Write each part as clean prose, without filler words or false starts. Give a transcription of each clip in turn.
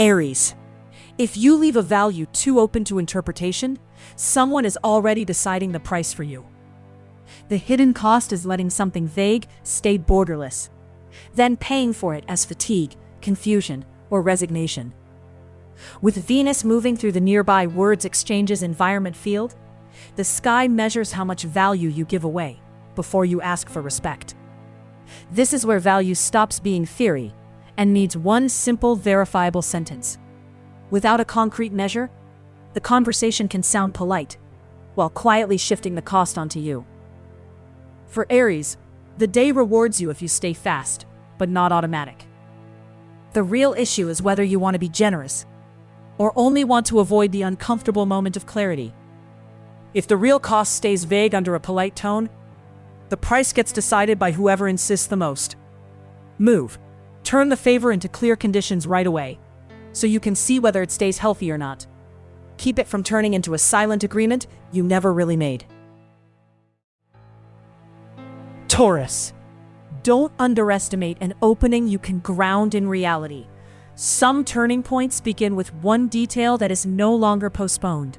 Aries. If you leave a value too open to interpretation, someone is already deciding the price for you. The hidden cost is letting something vague stay borderless, then paying for it as fatigue, confusion, or resignation. With Venus moving through the nearby words exchanges environment field, the sky measures how much value you give away before you ask for respect. This is where value stops being theory and needs one simple, verifiable sentence. Without a concrete measure, the conversation can sound polite, while quietly shifting the cost onto you. For Aries, the day rewards you if you stay fast, but not automatic. The real issue is whether you want to be generous, or only want to avoid the uncomfortable moment of clarity. If the real cost stays vague under a polite tone, the price gets decided by whoever insists the most. Move. Turn the favor into clear conditions right away, so you can see whether it stays healthy or not. Keep it from turning into a silent agreement you never really made. Taurus. Don't underestimate an opening you can ground in reality. Some turning points begin with one detail that is no longer postponed.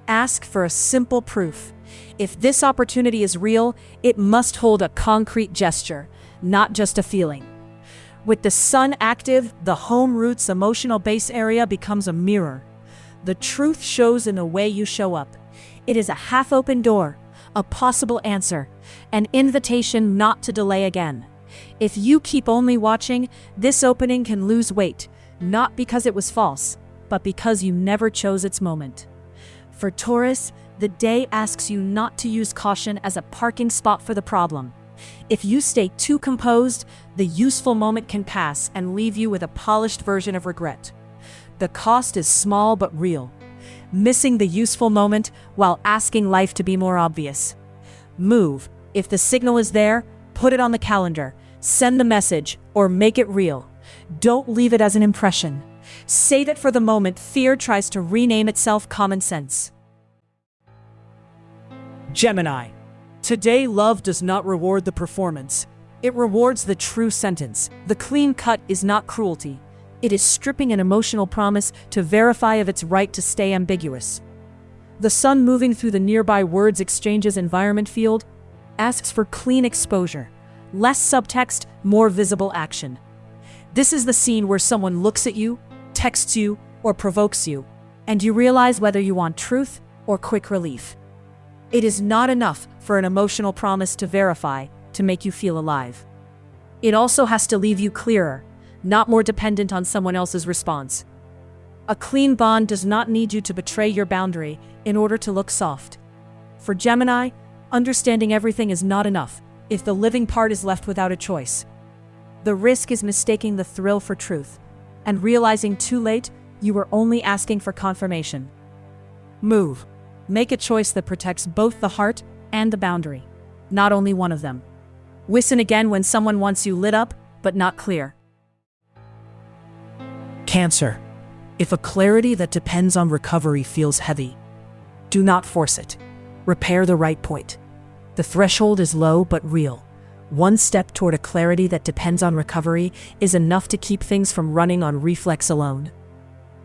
Ask for a simple proof. If this opportunity is real, it must hold a concrete gesture, not just a feeling. With the sun active, the home root's emotional base area becomes a mirror. The truth shows in the way you show up. It is a half-open door, a possible answer, an invitation not to delay again. If you keep only watching, this opening can lose weight, not because it was false, but because you never chose its moment. For Taurus, the day asks you not to use caution as a parking spot for the problem. If you stay too composed, the useful moment can pass and leave you with a polished version of regret. The cost is small but real. Missing the useful moment while asking life to be more obvious. Move. If the signal is there, put it on the calendar. Send the message or make it real. Don't leave it as an impression. Save it for the moment fear tries to rename itself common sense. Gemini. Today, love does not reward the performance. It rewards the true sentence. The clean cut is not cruelty. It is stripping an emotional promise to verify of its right to stay ambiguous. The sun moving through the nearby words exchanges environment field asks for clean exposure. Less subtext, more visible action. This is the scene where someone looks at you, texts you, or provokes you, and you realize whether you want truth or quick relief. It is not enough for an emotional promise to verify, to make you feel alive. It also has to leave you clearer, not more dependent on someone else's response. A clean bond does not need you to betray your boundary in order to look soft. For Gemini, understanding everything is not enough if the living part is left without a choice. The risk is mistaking the thrill for truth, and realizing too late you were only asking for confirmation. Move. Make a choice that protects both the heart and the boundary, not only one of them. Listen again when someone wants you lit up, but not clear. Cancer. If a clarity that depends on recovery feels heavy, do not force it. Repair the right point. The threshold is low but real. One step toward a clarity that depends on recovery is enough to keep things from running on reflex alone.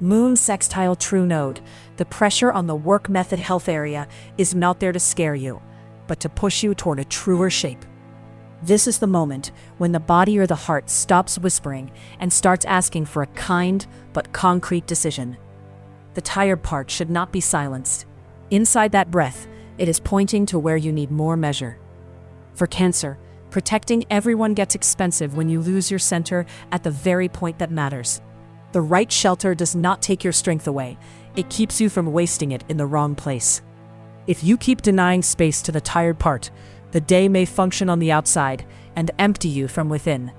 Moon sextile true node. The pressure on the work method health area is not there to scare you, but to push you toward a truer shape. This is the moment when the body or the heart stops whispering and starts asking for a kind but concrete decision. The tired part should not be silenced. Inside that breath, it is pointing to where you need more measure. For Cancer, protecting everyone gets expensive when you lose your center at the very point that matters. The right shelter does not take your strength away. It keeps you from wasting it in the wrong place. If you keep denying space to the tired part, the day may function on the outside and empty you from within.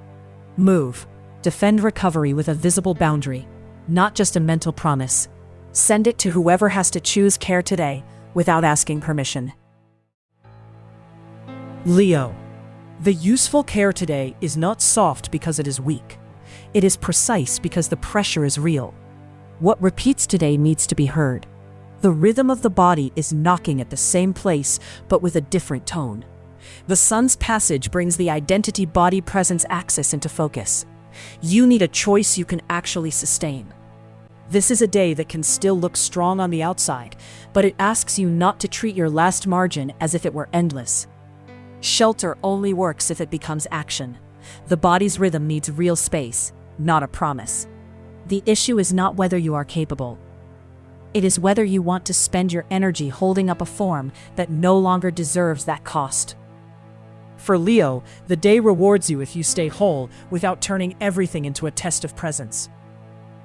Move. Defend recovery with a visible boundary, not just a mental promise. Send it to whoever has to choose care today without asking permission. Leo. The useful care today is not soft because it is weak. It is precise because the pressure is real. What repeats today needs to be heard. The rhythm of the body is knocking at the same place, but with a different tone. The sun's passage brings the identity body presence axis into focus. You need a choice you can actually sustain. This is a day that can still look strong on the outside, but it asks you not to treat your last margin as if it were endless. Shelter only works if it becomes action. The body's rhythm needs real space, not a promise. The issue is not whether you are capable. It is whether you want to spend your energy holding up a form that no longer deserves that cost. For Leo, the day rewards you if you stay whole without turning everything into a test of presence.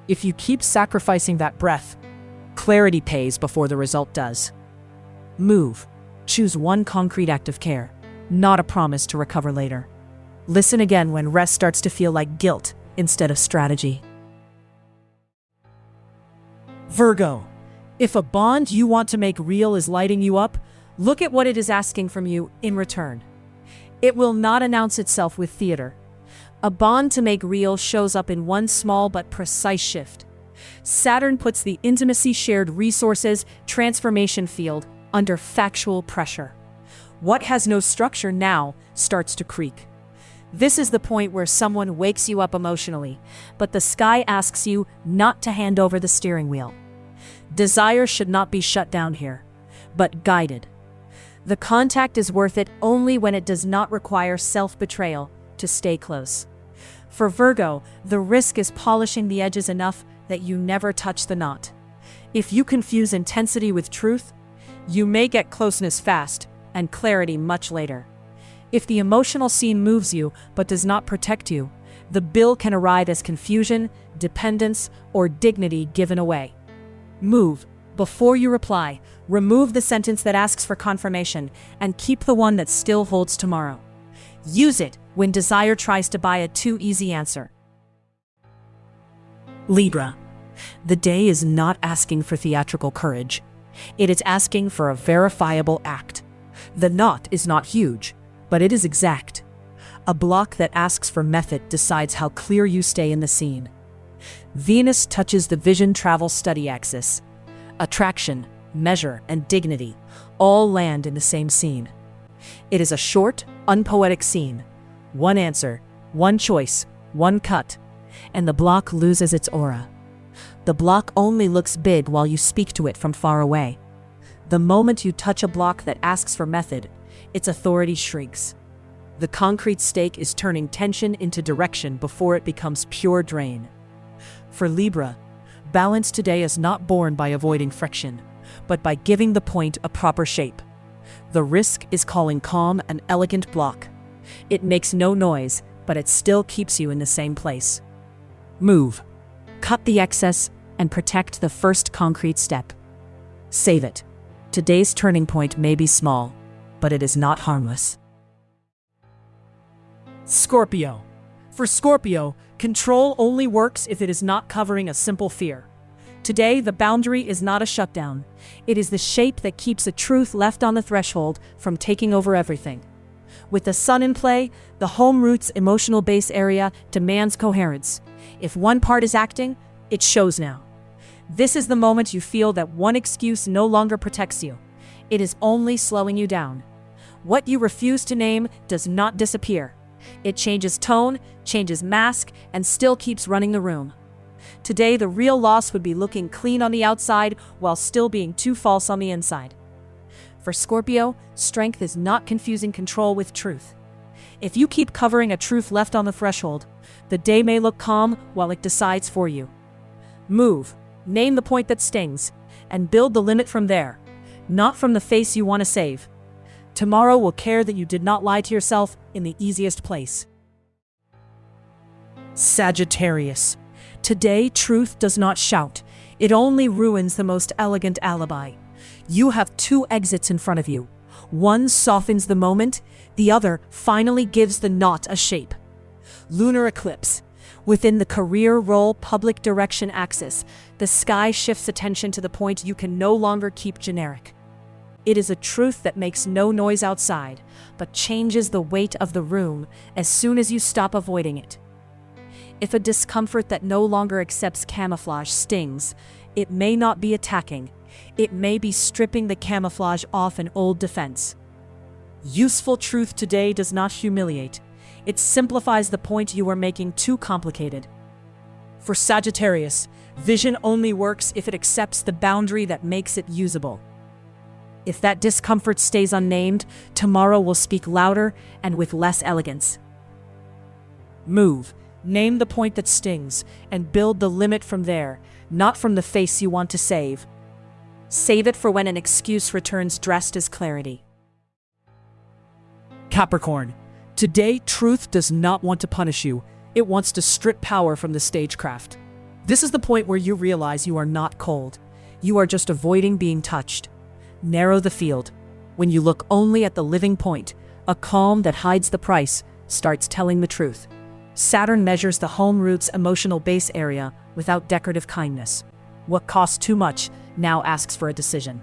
If you keep sacrificing that breath, clarity pays before the result does. Move. Choose one concrete act of care, not a promise to recover later. Listen again when rest starts to feel like guilt instead of strategy. Virgo. If a bond you want to make real is lighting you up, look at what it is asking from you in return. It will not announce itself with theater. A bond to make real shows up in one small but precise shift. Saturn puts the intimacy, shared resources, transformation field under factual pressure. What has no structure now starts to creak. This is the point where someone wakes you up emotionally, but the sky asks you not to hand over the steering wheel. Desire should not be shut down here, but guided. The contact is worth it only when it does not require self-betrayal to stay close. For Virgo, the risk is polishing the edges enough that you never touch the knot. If you confuse intensity with truth, you may get closeness fast and clarity much later. If the emotional scene moves you but does not protect you, the bill can arrive as confusion, dependence, or dignity given away. Move. Before you reply, remove the sentence that asks for confirmation and keep the one that still holds tomorrow. Use it when desire tries to buy a too easy answer. Libra. The day is not asking for theatrical courage. It is asking for a verifiable act. The knot is not huge, but it is exact. A block that asks for method decides how clear you stay in the scene. Venus touches the vision travel study axis. Attraction, measure, and dignity all land in the same scene. It is a short, unpoetic scene. One answer, one choice, one cut, and the block loses its aura. The block only looks big while you speak to it from far away. The moment you touch a block that asks for method, its authority shrinks. The concrete stake is turning tension into direction before it becomes pure drain. For Libra, balance today is not born by avoiding friction, but by giving the point a proper shape. The risk is calling calm an elegant block. It makes no noise, but it still keeps you in the same place. Move. Cut the excess and protect the first concrete step. Save it. Today's turning point may be small, but it is not harmless. Scorpio. For Scorpio, control only works if it is not covering a simple fear. Today, the boundary is not a shutdown. It is the shape that keeps a truth left on the threshold from taking over everything. With the sun in play, the home root's emotional base area demands coherence. If one part is acting, it shows now. This is the moment you feel that one excuse no longer protects you. It is only slowing you down. What you refuse to name does not disappear. It changes tone, changes mask, and still keeps running the room. Today, the real loss would be looking clean on the outside while still being too false on the inside. For Scorpio, strength is not confusing control with truth. If you keep covering a truth left on the threshold, the day may look calm while it decides for you. Move, name the point that stings, and build the limit from there, not from the face you want to save. Tomorrow will care that you did not lie to yourself in the easiest place. Sagittarius. Today, truth does not shout. It only ruins the most elegant alibi. You have two exits in front of you. One softens the moment, the other finally gives the knot a shape. Lunar eclipse. Within the career role public direction axis, the sky shifts attention to the point you can no longer keep generic. It is a truth that makes no noise outside, but changes the weight of the room as soon as you stop avoiding it. If a discomfort that no longer accepts camouflage stings, it may not be attacking. It may be stripping the camouflage off an old defense. Useful truth today does not humiliate. It simplifies the point you are making too complicated. For Sagittarius, vision only works if it accepts the boundary that makes it usable. If that discomfort stays unnamed, tomorrow will speak louder and with less elegance. Move. Name the point that stings and build the limit from there, not from the face you want to save. Save it for when an excuse returns dressed as clarity. Capricorn. Today, truth does not want to punish you. It wants to strip power from the stagecraft. This is the point where you realize you are not cold. You are just avoiding being touched. Narrow the field. When you look only at the living point, a calm that hides the price starts telling the truth. Saturn measures the home root's emotional base area without decorative kindness. What costs too much now asks for a decision.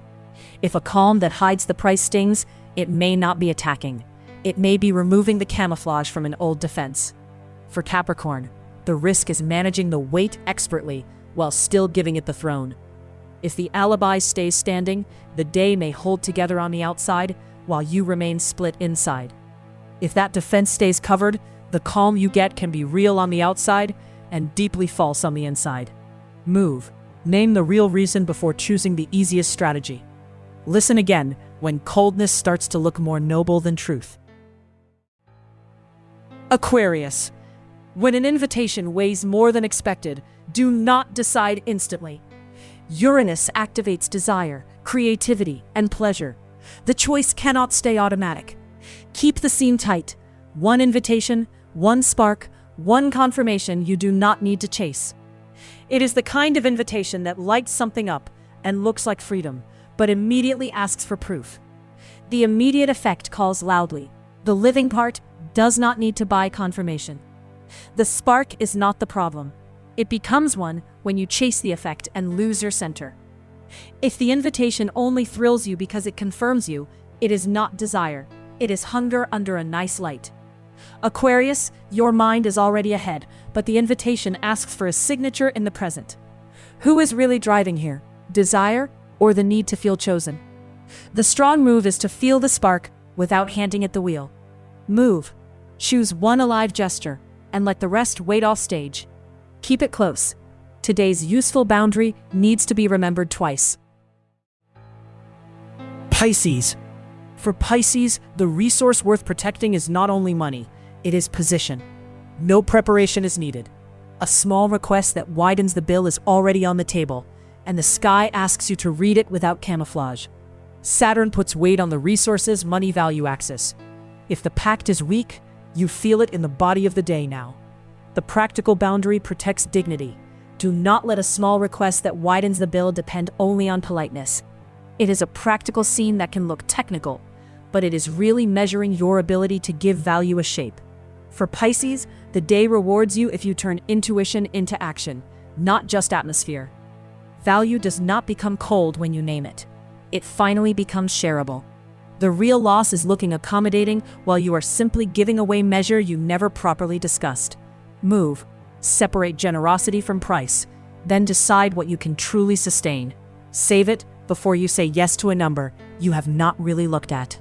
If a calm that hides the price stings, it may not be attacking. It may be removing the camouflage from an old defense. For Capricorn, the risk is managing the weight expertly while still giving it the throne. If the alibi stays standing, the day may hold together on the outside while you remain split inside. If that defense stays covered, the calm you get can be real on the outside and deeply false on the inside. Move. Name the real reason before choosing the easiest strategy. Listen again when coldness starts to look more noble than truth. Aquarius. When an invitation weighs more than expected, do not decide instantly. Uranus activates desire, creativity, and pleasure. The choice cannot stay automatic. Keep the scene tight. One invitation, one spark, one confirmation you do not need to chase. It is the kind of invitation that lights something up and looks like freedom, but immediately asks for proof. The immediate effect calls loudly. The living part does not need to buy confirmation. The spark is not the problem. It becomes one when you chase the effect and lose your center. If the invitation only thrills you because it confirms you, it is not desire. It is hunger under a nice light. Aquarius, your mind is already ahead, but the invitation asks for a signature in the present. Who is really driving here? Desire or the need to feel chosen? The strong move is to feel the spark without handing it the wheel. Move. Choose one alive gesture and let the rest wait off stage. Keep it close. Today's useful boundary needs to be remembered twice. Pisces. For Pisces, the resource worth protecting is not only money, it is position. No preparation is needed. A small request that widens the bill is already on the table, and the sky asks you to read it without camouflage. Saturn puts weight on the resources money value axis. If the pact is weak, you feel it in the body of the day now. The practical boundary protects dignity. Do not let a small request that widens the bill depend only on politeness. It is a practical scene that can look technical, but it is really measuring your ability to give value a shape. For Pisces, the day rewards you if you turn intuition into action, not just atmosphere. Value does not become cold when you name it. It finally becomes shareable. The real loss is looking accommodating while you are simply giving away measure you never properly discussed. Move. Separate generosity from price. Then decide what you can truly sustain. Save it before you say yes to a number you have not really looked at.